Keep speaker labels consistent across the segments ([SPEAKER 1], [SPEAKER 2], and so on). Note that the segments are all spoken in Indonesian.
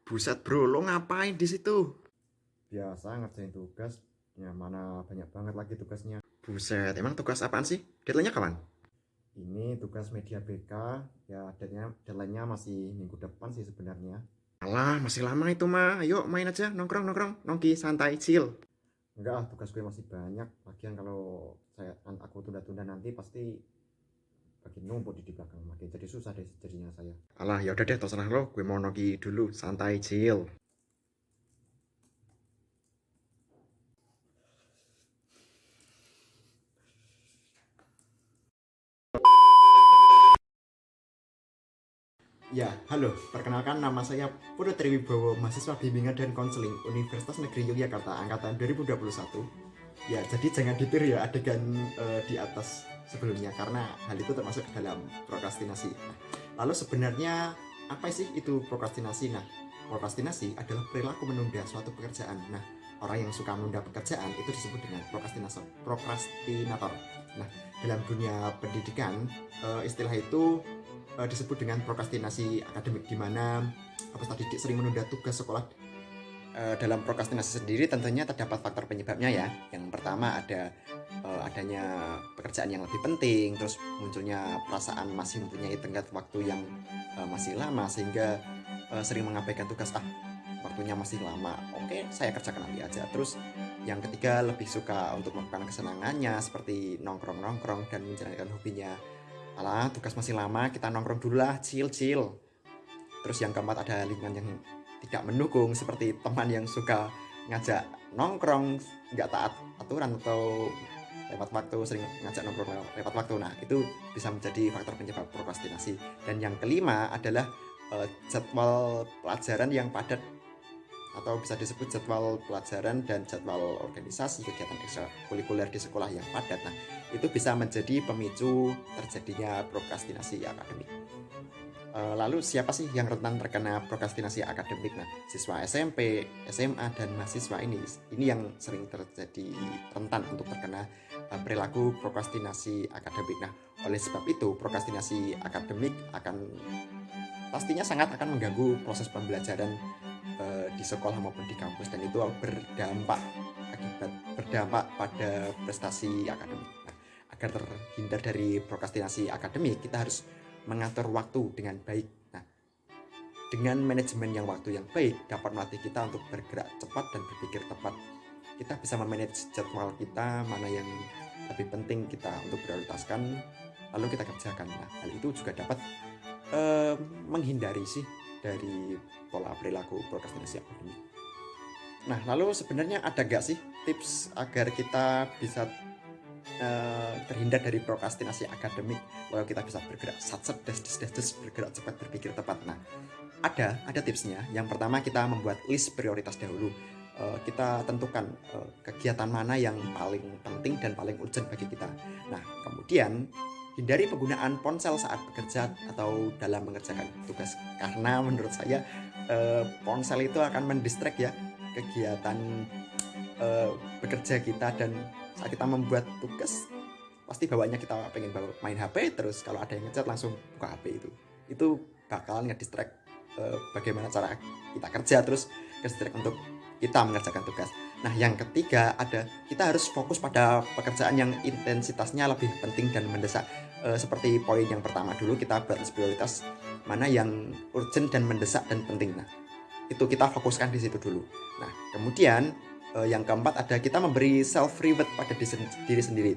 [SPEAKER 1] Buset bro, lo ngapain di situ?
[SPEAKER 2] Biasa ngerjain tugas, ya mana banyak banget lagi tugasnya.
[SPEAKER 1] Buset, emang tugas apaan sih? Deadline-nya kapan?
[SPEAKER 2] Ini tugas media BK, ya deadline-nya masih minggu depan sih sebenarnya.
[SPEAKER 1] Alah, masih lama itu mah. Ayo main aja, nongkrong-nongkrong, nongki, santai, chill.
[SPEAKER 2] Enggak ah, tugas gue masih banyak. Lagian kalau aku tunda-tunda nanti pasti makin numpuk di belakang, makin jadi susah deh jadinya saya.
[SPEAKER 1] Alah, ya udah deh, terserah lo. Gue mau nongki dulu, santai, chill.
[SPEAKER 2] Ya, halo. Perkenalkan nama saya Putu Triwibowo, mahasiswa bimbingan dan konseling Universitas Negeri Yogyakarta angkatan 2021. Ya, jadi jangan ditiru ya adegan di atas sebelumnya karena hal itu termasuk dalam prokrastinasi. Nah, lalu sebenarnya apa sih itu prokrastinasi? Nah, prokrastinasi adalah perilaku menunda suatu pekerjaan. Nah, orang yang suka menunda pekerjaan itu disebut dengan prokrastinator. Nah, dalam dunia pendidikan istilah itu disebut dengan prokrastinasi akademik, di mana peserta didik sering menunda tugas sekolah. Dalam prokrastinasi sendiri tentunya terdapat faktor penyebabnya ya. Yang pertama adanya pekerjaan yang lebih penting, terus munculnya perasaan masih mempunyai tenggat waktu yang masih lama sehingga sering mengabaikan tugas. Waktunya masih lama, oke saya kerjakan nanti aja. Terus yang ketiga lebih suka untuk melakukan kesenangannya seperti nongkrong-nongkrong dan menjalankan hobinya. Alah, tugas masih lama, kita nongkrong dulu lah, chill. Terus yang keempat ada lingkungan yang tidak mendukung, seperti teman yang suka ngajak nongkrong nggak taat aturan atau lewat waktu, sering ngajak nongkrong lewat waktu. Nah, itu bisa menjadi faktor penyebab prokrastinasi. Dan yang kelima adalah jadwal pelajaran yang padat, atau bisa disebut jadwal pelajaran dan jadwal organisasi kegiatan ekstrakurikuler di sekolah yang padat. Nah, itu bisa menjadi pemicu terjadinya prokrastinasi akademik. Lalu siapa sih yang rentan terkena prokrastinasi akademik? Nah, siswa SMP, SMA, dan mahasiswa ini yang sering terjadi rentan untuk terkena perilaku prokrastinasi akademik. Nah, oleh sebab itu prokrastinasi akademik pastinya sangat akan mengganggu proses pembelajaran di sekolah maupun di kampus, dan itu berdampak pada prestasi akademik. Nah, agar terhindar dari prokrastinasi akademik, kita harus mengatur waktu dengan baik. Nah, dengan manajemen waktu yang baik dapat melatih kita untuk bergerak cepat dan berpikir tepat. Kita bisa memanage jadwal kita, mana yang lebih penting kita untuk prioritaskan, lalu kita kerjakan. Nah, hal itu juga dapat menghindari sih dari pola perilaku prokrastinasi akademik. Nah, lalu sebenarnya ada gak sih tips agar kita bisa terhindar dari prokrastinasi akademik, lalu kita bisa bergerak bergerak cepat, berpikir tepat? Nah, ada tipsnya. Yang pertama, kita membuat list prioritas dahulu. Kita tentukan kegiatan mana yang paling penting dan paling urgent bagi kita. Nah, kemudian hindari penggunaan ponsel saat bekerja atau dalam mengerjakan tugas, karena menurut saya ponsel itu akan mendistract ya kegiatan bekerja kita, dan saat kita membuat tugas pasti bawaannya kita pengen main HP, terus kalau ada yang ngechat langsung buka HP. Itu bakalan ngedistract bagaimana cara kita kerja, terus ngedistract untuk kita mengerjakan tugas. Nah, yang ketiga kita harus fokus pada pekerjaan yang intensitasnya lebih penting dan mendesak. Seperti poin yang pertama dulu, kita buat prioritas mana yang urgent dan mendesak dan penting. Nah, itu kita fokuskan di situ dulu. Nah, kemudian yang keempat kita memberi self reward pada diri sendiri.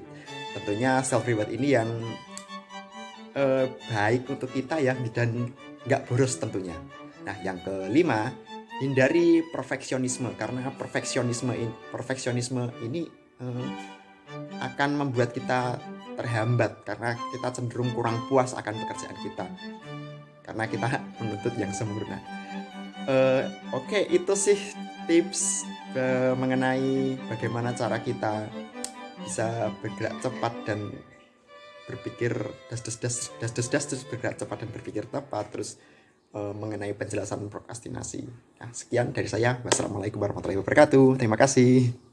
[SPEAKER 2] Tentunya self reward ini yang baik untuk kita ya, dan nggak boros tentunya. Nah, yang kelima, hindari perfeksionisme, karena perfeksionisme ini akan membuat kita terhambat karena kita cenderung kurang puas akan pekerjaan kita karena kita menuntut yang sempurna. Oke, itu sih tips mengenai bagaimana cara kita bisa bergerak cepat dan berpikir bergerak cepat dan berpikir tepat, terus mengenai penjelasan prokrastinasi. Nah, sekian dari saya. Wassalamualaikum warahmatullahi wabarakatuh. Terima kasih.